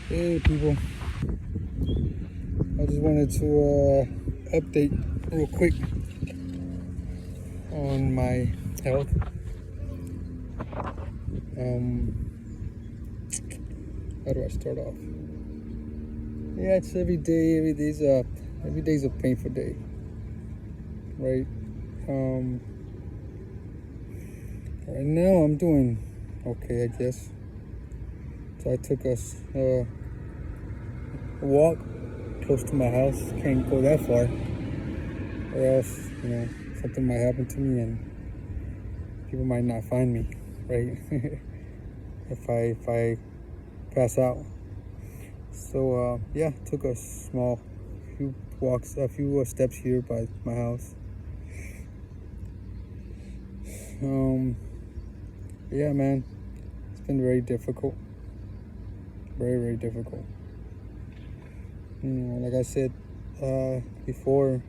Hey people, I just wanted to update real quick on my health. How do I start off? Yeah, it's every day. Every day's a painful day, right? Right now I'm doing okay, I guess. So I took a walk close to my house. Can't go that far, or else something might happen to me and people might not find me, right? if I pass out. So yeah, took a few steps here by my house. Yeah, man, it's been very difficult, very difficult. Like I said before,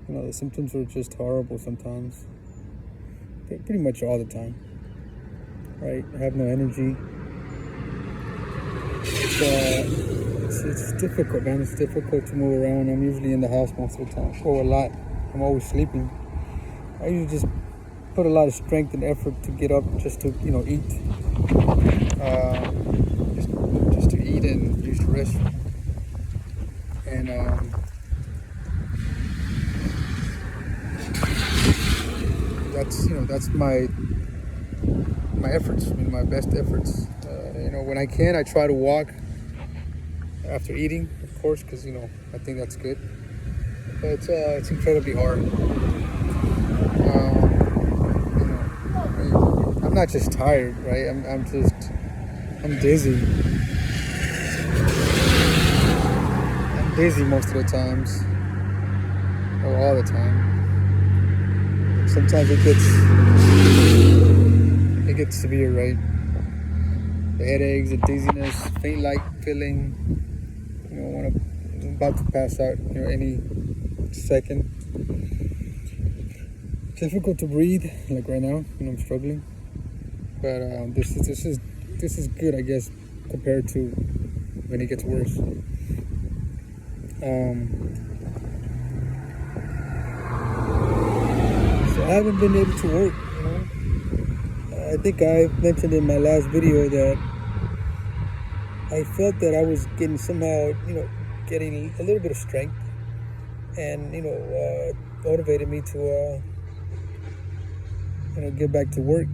the symptoms are just horrible sometimes. Pretty much all the time, right? I have no energy. It's difficult, man. It's difficult to move around. I'm usually in the house most of the time, or a lot. I'm always sleeping. I usually just put a lot of strength and effort to get up just to, eat. Just to eat and use the restroom. And that's my efforts, my best efforts. When I can, I try to walk after eating, of course, because I think that's good. But it's incredibly hard. I'm not just tired, right? I'm dizzy. I'm dizzy most of the times, or all the time. Sometimes it gets severe, right? The headaches, the dizziness, faint light feeling. I'm about to pass out, any second. It's difficult to breathe, like right now, I'm struggling. But this is good, I guess, compared to when it gets worse. So I haven't been able to work. I think I mentioned in my last video that I felt that I was getting somehow, getting a little bit of strength, and motivated me to get back to work.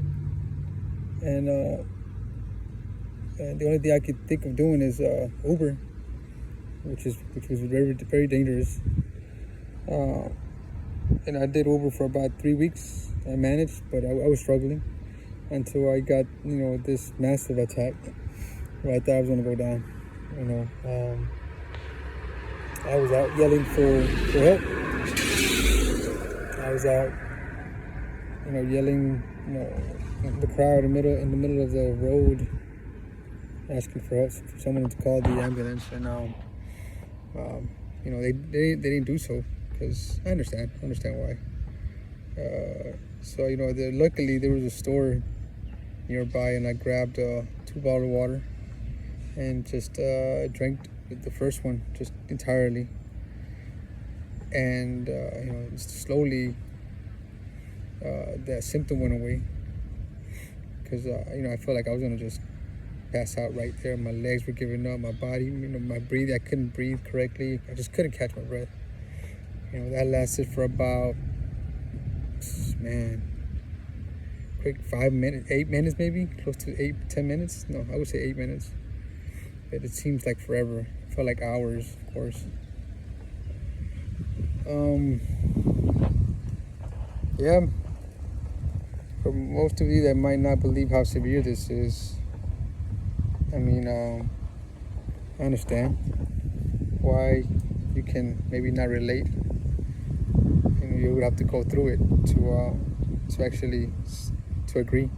And the only thing I could think of doing is Uber, which was very dangerous. And I did Uber for about 3 weeks. I managed, but I was struggling until I got this massive attack where I thought I was gonna go down. I was out yelling for help. I was out, yelling, in the crowd in the middle of the road, asking for help, for someone to call the ambulance. And they didn't do so, because I understand why. So luckily there was a store nearby, and I grabbed 2 bottles of water and just drank the first one just entirely. And slowly that symptom went away, because I felt like I was gonna just pass out right there. My legs were giving up, my body, my breathing, I couldn't breathe correctly. I just couldn't catch my breath. That lasted for about, quick 8 minutes maybe, close to 10 minutes. No, I would say 8 minutes. But it seems like forever. It felt like hours, of course. Yeah. For most of you that might not believe how severe this is, I understand why you can maybe not relate. You would have to go through it to actually to agree.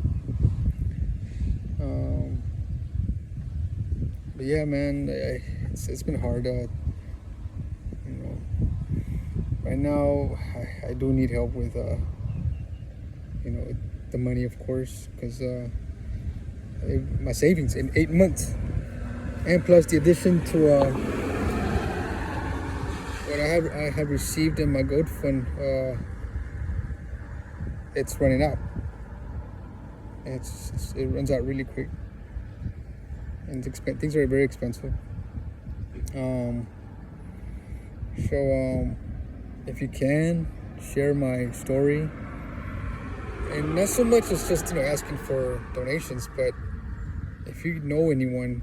But yeah, man, it's been hard. Right now, I do need help with the money, of course, because my savings in 8 months And plus the addition to what I have received in my goat fund, it's running out. It runs out really quick, and things are very expensive. So if you can share my story, and not so much as just asking for donations, but if you know anyone,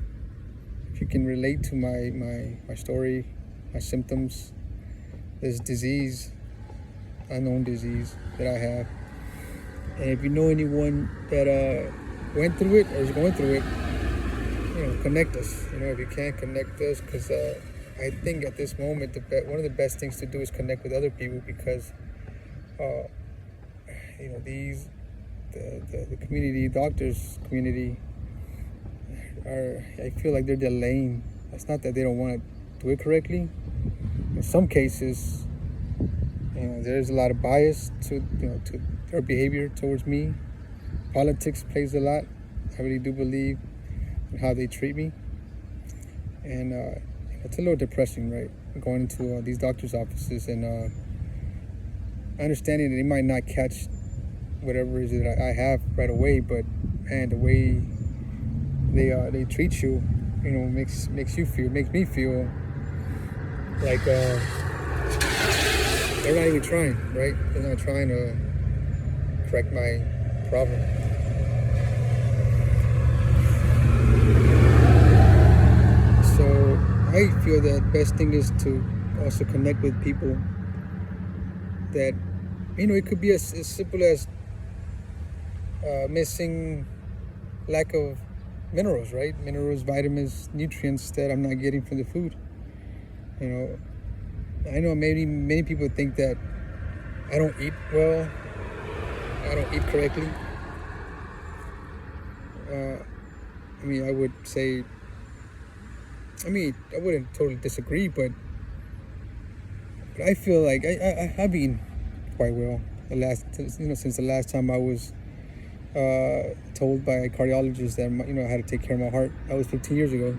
if you can relate to my story, my symptoms, this disease, unknown disease that I have, and if you know anyone that went through it or is going through it, connect us. If you can, connect us, because I think at this moment one of the best things to do is connect with other people, because the community, doctors community, I feel like they're delaying. It's not that they don't want to do it correctly. In some cases, there's a lot of bias to their behavior towards me. Politics plays a lot. I really do believe in how they treat me, and it's a little depressing, right? Going into these doctors' offices and understanding that they might not catch whatever it is that I have right away, but man, the way they treat you, makes me feel like they're not even trying, right? They're not trying to correct my problem. So I feel that best thing is to also connect with people that, it could be as simple as missing, lack of minerals, right? Minerals, vitamins, nutrients that I'm not getting from the food. I know many people think that I don't eat well, I don't eat correctly. I would say, I wouldn't totally disagree, but I feel like I've eaten quite well since the last time I was told by a cardiologist that I had to take care of my heart. That was 15 years ago,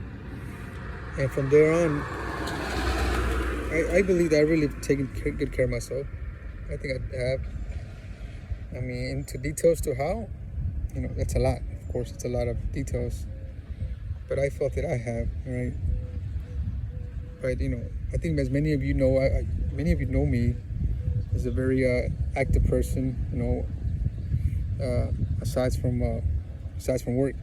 and from there on, I believe that I really taken good care of myself. I think I have. Into details to how, that's a lot. Of course, it's a lot of details, but I felt that I have, right? But I think, as many of you know, many of you know me as a very active person. Aside from work.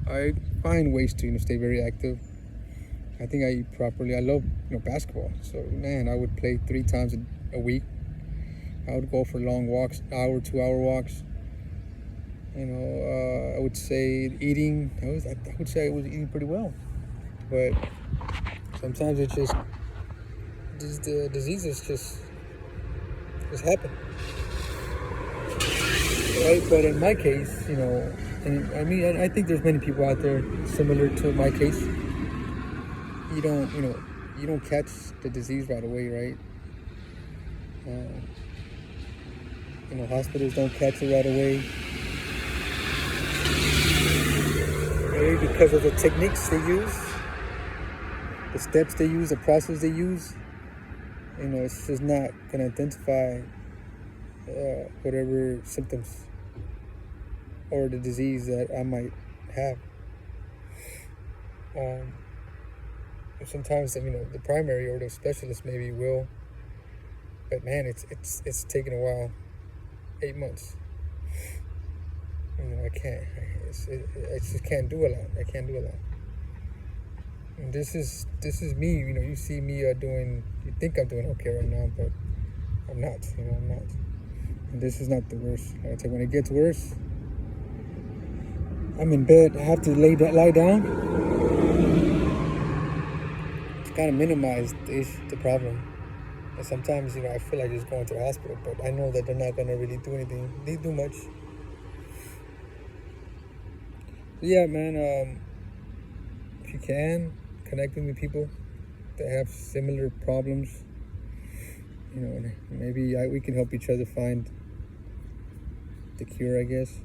I find ways to stay very active. I think I eat properly. I love basketball, so man, I would play 3 times a week. I would go for long walks, hour, 2-hour walks. I would say eating. I would say I was eating pretty well, but sometimes it's just the diseases just happen, right? But in my case, and I think there's many people out there similar to my case. You don't catch the disease right away, right? Hospitals don't catch it right away, maybe because of the techniques they use, the steps they use, the process they use. It's just not gonna identify whatever symptoms or the disease that I might have. Sometimes the primary or the specialist maybe will, but man, it's taken a while. 8 months. I can't. I just can't do a lot. I can't do a lot. And this is me. You see me doing. You think I'm doing okay right now, but I'm not. I'm not. And this is not the worst. Like I said, when it gets worse, I'm in bed. I have to lie down to kind of minimize the problem. And sometimes, I feel like just going to the hospital, but I know that they're not gonna really do anything. They do much. Yeah, man. If you can, connecting with people that have similar problems, maybe we can help each other find the cure, I guess.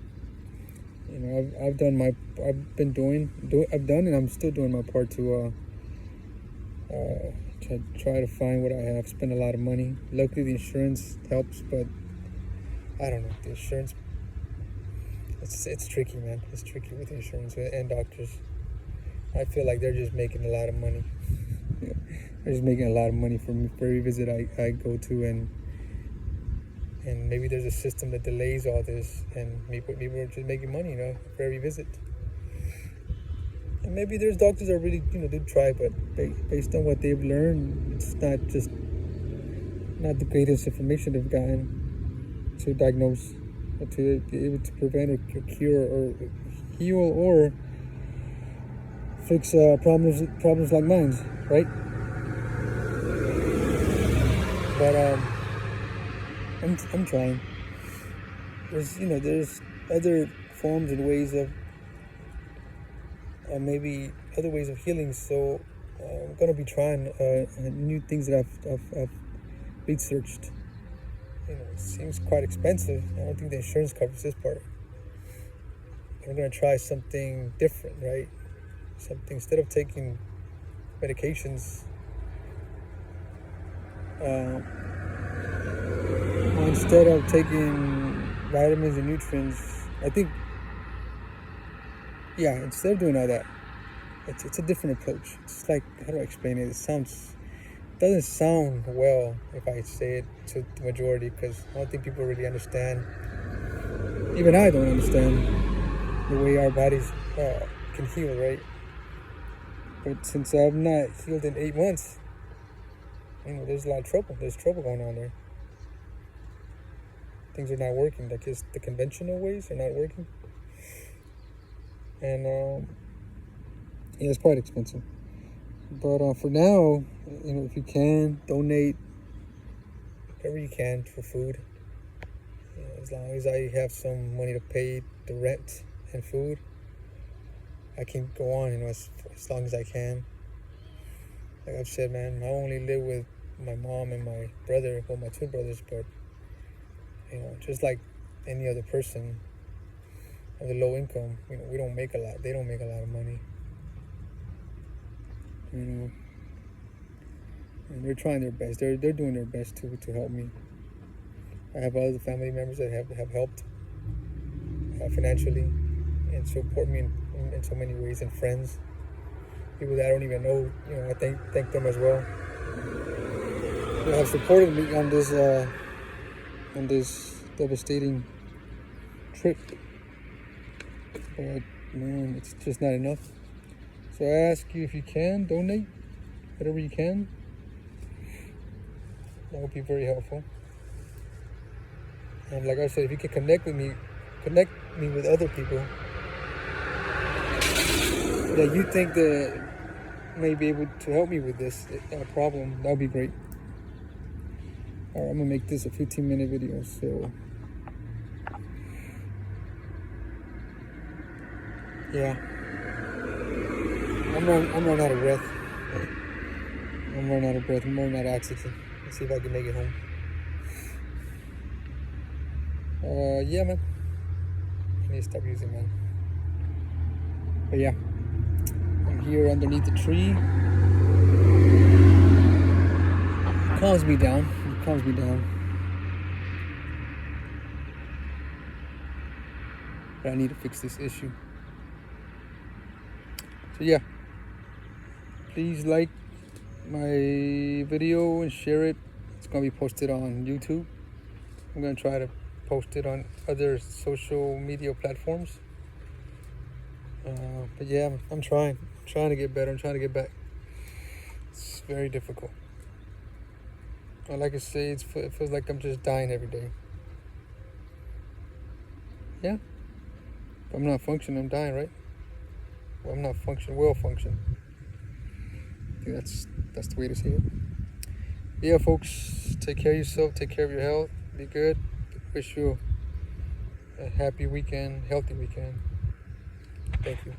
You know, I've done my, I've done, and I'm still doing my part to try to find what I have. Spend a lot of money. Luckily, the insurance helps, but I don't know. The insurance, it's tricky, man. It's tricky with insurance and doctors. I feel like they're just making a lot of money. They're just making a lot of money from every visit I go to, and maybe there's a system that delays all this, and people are just making money, you know, for every visit. And maybe there's doctors that really, you know, do try, but based on what they've learned, it's not the greatest information they've gotten to diagnose, or to be able to prevent or cure or heal or fix problems like mine, right? But I'm trying. There's other forms and ways of maybe other ways of healing. So I'm gonna be trying new things that I've researched. You know, it seems quite expensive. I don't think the insurance covers this part. I'm gonna try something different, right? Something, instead of taking medications, instead of taking vitamins and nutrients, I think, instead of doing all that, it's a different approach. It's like, how do I explain it? It doesn't sound well if I say it to the majority, because I don't think people really understand. Even I don't understand the way our bodies can heal, right? But since I've not healed in 8 months, you know, there's a lot of trouble. There's trouble going on there. Things are not working. Like, the conventional ways are not working. And it's quite expensive. But for now, you know, if you can, donate whatever you can for food. You know, as long as I have some money to pay the rent and food, I can go on, you know, as long as I can. Like I've said, man, I only live with my mom and my brother, well, my two brothers, but, you know, just like any other person of the low income, you know, we don't make a lot. They don't make a lot of money. You know, and they're trying their best. They're doing their best to help me. I have other family members that have helped financially and support me in so many ways, and friends, people that I don't even know. You know, I thank them as well. They have supported me on this devastating trip. But man, it's just not enough. So I ask you, if you can, donate whatever you can. That would be very helpful. And like I said, if you can connect me with other people that you think that may be able to help me with this problem, that would be great. All right, I'm gonna make this a 15-minute video, so yeah. I'm running out of breath. I'm running out of oxygen. Let's see if I can make it home. Yeah, man. I need to stop using mine. But yeah, I'm here underneath the tree. It calms me down. But I need to fix this issue. So yeah, please like my video and share it. It's gonna be posted on YouTube. I'm gonna try to post it on other social media platforms. But yeah, I'm trying to get better. I'm trying to get back. It's very difficult. Like I say, it feels like I'm just dying every day. Yeah, if I'm not functioning, I'm dying, right? Well, I'm not well function. I think that's the way to see it. Yeah, folks, take care of yourself, take care of your health, be good. Wish you a happy weekend, healthy weekend. Thank you.